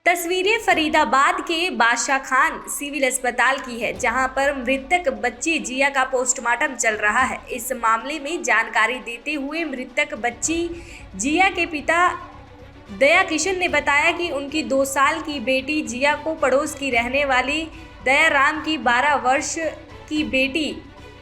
तस्वीरें फरीदाबाद के बादशाह खान सिविल अस्पताल की है, जहां पर मृतक बच्ची जिया का पोस्टमार्टम चल रहा है। इस मामले में जानकारी देते हुए मृतक बच्ची जिया के पिता दया किशन ने बताया कि उनकी 2 साल की बेटी जिया को पड़ोस की रहने वाली दया राम की 12 वर्ष की बेटी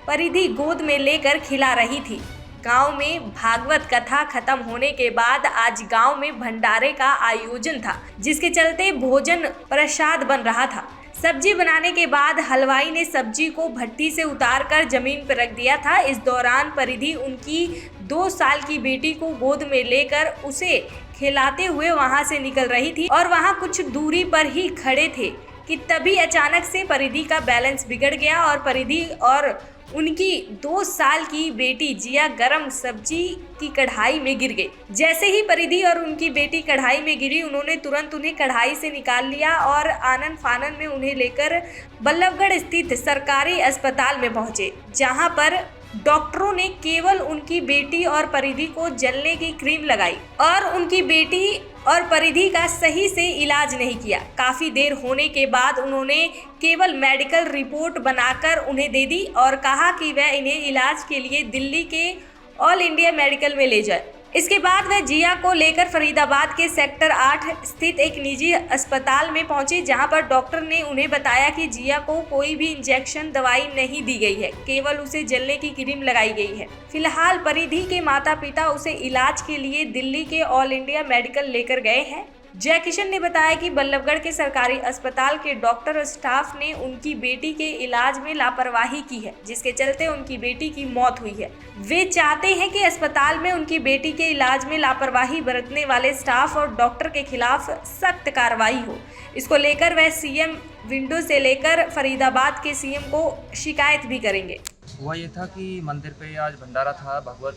परिधि गोद में लेकर खिला रही थी। गांव में भागवत कथा खत्म होने के बाद आज गांव में भंडारे का आयोजन था, जिसके चलते भोजन प्रसाद बन रहा था। सब्जी बनाने के बाद हलवाई ने सब्जी को भट्टी से उतारकर जमीन पर रख दिया था। इस दौरान परिधि उनकी 2 साल की बेटी को गोद में लेकर उसे खिलाते हुए वहां से निकल रही थी और वहां कुछ दूरी पर ही खड़े थे कि तभी अचानक से परिधि का बैलेंस बिगड़ गया और परिधि और उनकी 2 साल की बेटी जिया गरम सब्जी की कढ़ाई में गिर गई। जैसे ही परिधि और उनकी बेटी कढ़ाई में गिरी, उन्होंने तुरंत उन्हें कढ़ाई से निकाल लिया और आनन फानन में उन्हें लेकर बल्लभगढ़ स्थित सरकारी अस्पताल में पहुंचे, जहां पर डॉक्टरों ने केवल उनकी बेटी और परिधि को जलने की क्रीम लगाई और उनकी बेटी और परिधि का सही से इलाज नहीं किया। काफी देर होने के बाद उन्होंने केवल मेडिकल रिपोर्ट बनाकर उन्हें दे दी और कहा कि वह इन्हें इलाज के लिए दिल्ली के ऑल इंडिया मेडिकल में ले जाए। इसके बाद वह जिया को लेकर फरीदाबाद के सेक्टर 8 स्थित एक निजी अस्पताल में पहुंचे, जहां पर डॉक्टर ने उन्हें बताया कि जिया को कोई भी इंजेक्शन दवाई नहीं दी गई है, केवल उसे जलने की क्रीम लगाई गई है। फिलहाल परिधि के माता पिता उसे इलाज के लिए दिल्ली के ऑल इंडिया मेडिकल लेकर गए हैं। जय किशन ने बताया कि बल्लभगढ़ के सरकारी अस्पताल के डॉक्टर और स्टाफ ने उनकी बेटी के इलाज में लापरवाही की है, जिसके चलते उनकी बेटी की मौत हुई है। वे चाहते हैं कि अस्पताल में उनकी बेटी के इलाज में लापरवाही बरतने वाले स्टाफ और डॉक्टर के खिलाफ सख्त कार्रवाई हो। इसको लेकर वह सीएम विंडो से लेकर फरीदाबाद के सीएम को शिकायत भी करेंगे। हुआ ये था कि मंदिर पे आज भंडारा था, भागवत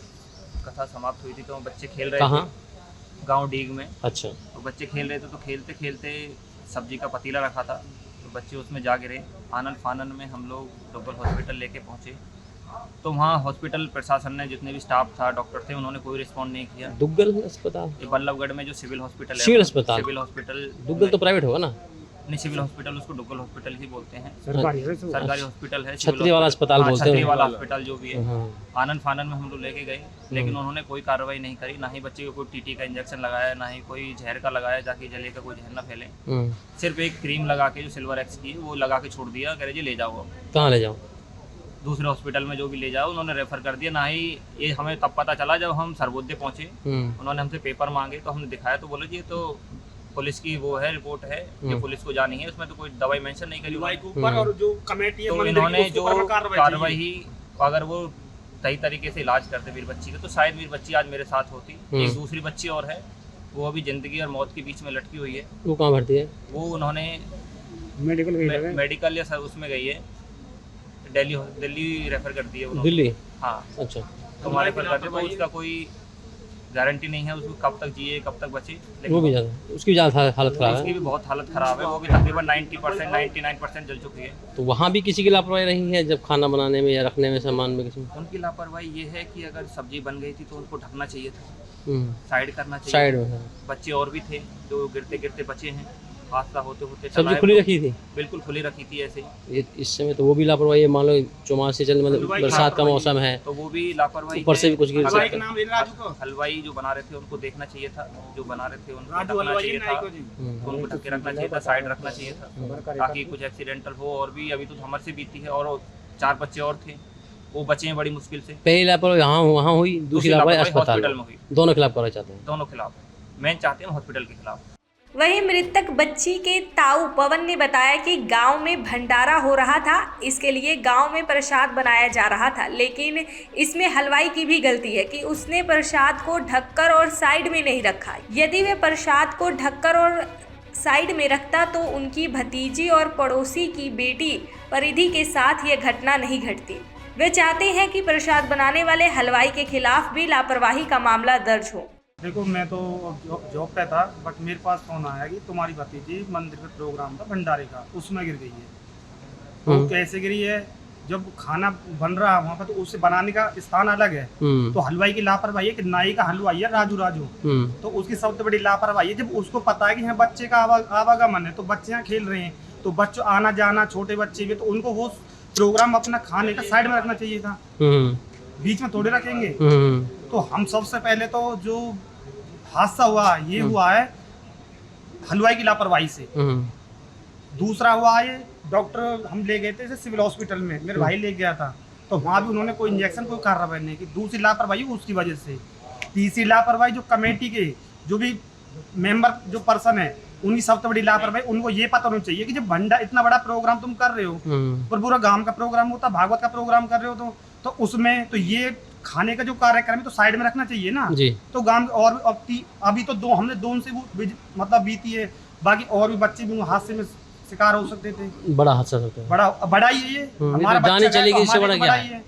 कथा समाप्त हुई थी, तो बच्चे खेल रहे थे गांव डीग में। अच्छा। तो बच्चे खेल रहे थे, तो खेलते खेलते सब्जी का पतीला रखा था, तो बच्चे उसमें जा गिरे। आनन फानन में हम लोग डुग्गल हॉस्पिटल लेके पहुंचे, तो वहाँ हॉस्पिटल प्रशासन ने, जितने भी स्टाफ था, डॉक्टर थे, उन्होंने कोई रिस्पॉन्ड नहीं किया। डुग्गल अस्पताल ये बल्लभगढ़ में जो सिविल हॉस्पिटल है, सिविल हॉस्पिटल। डुग्गल तो प्राइवेट होगा ना? नहीं, सिविल हॉस्पिटल, उसको डुग्गल हॉस्पिटल ही बोलते हैं। सरकारी हॉस्पिटल है, छतरी वाला अस्पताल बोलते हैं, छतरी वाला हॉस्पिटल जो भी है। आनन फानन में हम लोग लेके गए, लेकिन उन्होंने कोई कार्रवाई नहीं करी। ना ही बच्चे को कोई टीटी का इंजेक्शन लगाया, ना ही कोई जहर का लगाया जाके जले का कोई जहर ना फैले। सिर्फ एक क्रीम लगा के, जो सिल्वर एक्स की है, वो लगा के छोड़ दिया। कह रहे जी ले जाओ। कहाँ ले जाओ? दूसरे हॉस्पिटल में जो भी ले जाओ, उन्होंने रेफर कर दिया। ना ही ये हमें तब पता चला जब हम सर्वोदय पहुंचे, उन्होंने हमसे पेपर मांगे, तो हमने दिखाया, तो बोले जी तो पुलिस की वो है, रिपोर्ट है, जो पुलिस को जानी है, उसमें तो कोई दवाई मेंशन नहीं करी और जो कमेटी है, तो इन्होंने जो कार्रवाई, अगर वो सही तरीके से इलाज करते वीर बच्ची का, तो शायद वीर बच्ची आज मेरे साथ होती। एक दूसरी बच्ची और है, वो अभी जिंदगी और मौत के बीच में लटकी हुई है। वो कहाँ भर्ती है? वो उन्होंने मेडिकल या सर उसमें गई है, दिल्ली रेफर कर दी है। दिल्ली? हाँ। अच्छा। तो हमारे रेफर करते, वो उसका कोई गारंटी नहीं है उसको कब तक जिए, कब तक बचे। वो भी ज़्यादा, उसकी भी ज़्यादा हालत ख़राब है। उसकी भी बहुत हालत ख़राब है, वो भी तकरीबन 90% 99% जल चुकी है। तो वहाँ भी किसी की लापरवाही नहीं है जब खाना बनाने में या रखने में, सामान में? किसी में उनकी लापरवाही ये है कि अगर सब्जी बन गई थी तो उनको ढकना चाहिए था, साइड करना चाहिए। साइड में बच्चे और भी थे जो गिरते गिरते बचे हैं, हादसा होते होते। सब्जी खुली रखी थी? बिल्कुल खुली रखी थी ऐसे ही। इस समय तो वो भी लापरवाही है, मान लो चौमासे चल, मतलब बरसात का मौसम है, तो वो भी लापरवाही, ऊपर से भी कुछ गिर सकता है। हलवाई जो बना रहे थे उनको देखना चाहिए था, जो बना रहे थे उनको ढकना चाहिए था, उनको ढक के रखना चाहिए था, साइड रखना चाहिए था, ताकि कुछ एक्सीडेंटल हो। और भी अभी तो हमर से बीती है, और 4 बच्चे और थे, वो बचे हैं बड़ी मुश्किल से। पहली लापरवाही वहाँ हुई, दूसरी लापरवाही अस्पताल में हुई। दोनों खिलाफ करना चाहते हैं? दोनों खिलाफ, मैं चाहते हैं हॉस्पिटल के खिलाफ। वहीं मृतक बच्ची के ताऊ पवन ने बताया कि गांव में भंडारा हो रहा था, इसके लिए गांव में प्रसाद बनाया जा रहा था, लेकिन इसमें हलवाई की भी गलती है कि उसने प्रसाद को ढककर और साइड में नहीं रखा। यदि वे प्रसाद को ढककर और साइड में रखता तो उनकी भतीजी और पड़ोसी की बेटी परिधि के साथ यह घटना नहीं घटती। वे चाहते हैं कि प्रसाद बनाने वाले हलवाई के खिलाफ भी लापरवाही का मामला दर्ज हो। देखो, मैं तो जॉब पे था, बट मेरे पास फोन आया कि तुम्हारी भतीजी मंदिर में प्रोग्राम था भंडारे का, उसमें गिर गई है। तो कैसे गिरी है जब खाना बन रहा है वहाँ पर, तो उसे बनाने का स्थान अलग है। तो हलवाई की लापरवाही है कि नाई का हलवाई है राजू, तो उसकी सबसे बड़ी लापरवाही है। जब उसको पता है कि यहाँ बच्चे का आवागमन है, तो बच्चे यहाँ खेल रहे हैं, तो बच्चों आना जाना, छोटे बच्चे भी, तो उनको वो प्रोग्राम अपना खाने का साइड में रखना चाहिए था, बीच में थोड़े रखेंगे। तो हम सबसे पहले तो जो हादसा हुआ ये हुआ है हलवाई की लापरवाही से। दूसरा हुआ है डॉक्टर हम ले गए थे सिविल हॉस्पिटल में, मेरे भाई ले गया था, तो वहाँ भी उन्होंने कोई इंजेक्शन कोई कार्रवाई नहीं की, दूसरी लापरवाही उसकी वजह से। तीसरी लापरवाही जो कमेटी के जो भी मेंबर जो पर्सन है उनकी सबसे बड़ी लापरवाही, उनको ये पता होना चाहिए कि जब भंडारा इतना बड़ा प्रोग्राम तुम कर रहे हो, पर पूरा गांव का प्रोग्राम होता, भागवत का प्रोग्राम कर रहे हो, तो उसमें तो ये खाने का जो कार्यक्रम है तो साइड में रखना चाहिए ना जी। तो गांव और अभी तो हमने दो से मतलब बीती है, बाकी और भी बच्चे भी हादसे में शिकार हो सकते थे। बड़ा हादसा होता है, बड़ा ही है ये, हमारा बच्चा चली गई, इससे बड़ा क्या है।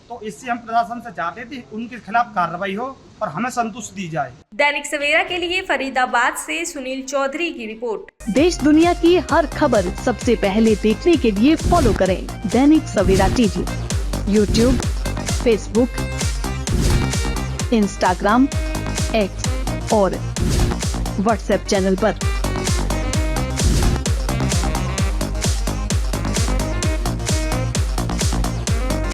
तो इससे हम प्रशासन से चाहते थे उनके खिलाफ कार्रवाई हो और हमें संतुष्टि दी जाए। दैनिक सवेरा के लिए फरीदाबाद से सुनील चौधरी की रिपोर्ट। देश दुनिया की हर खबर सबसे पहले देखने के लिए फॉलो करें Dainik Savera TV, YouTube, Facebook, Instagram, X और व्हाट्सएप चैनल पर।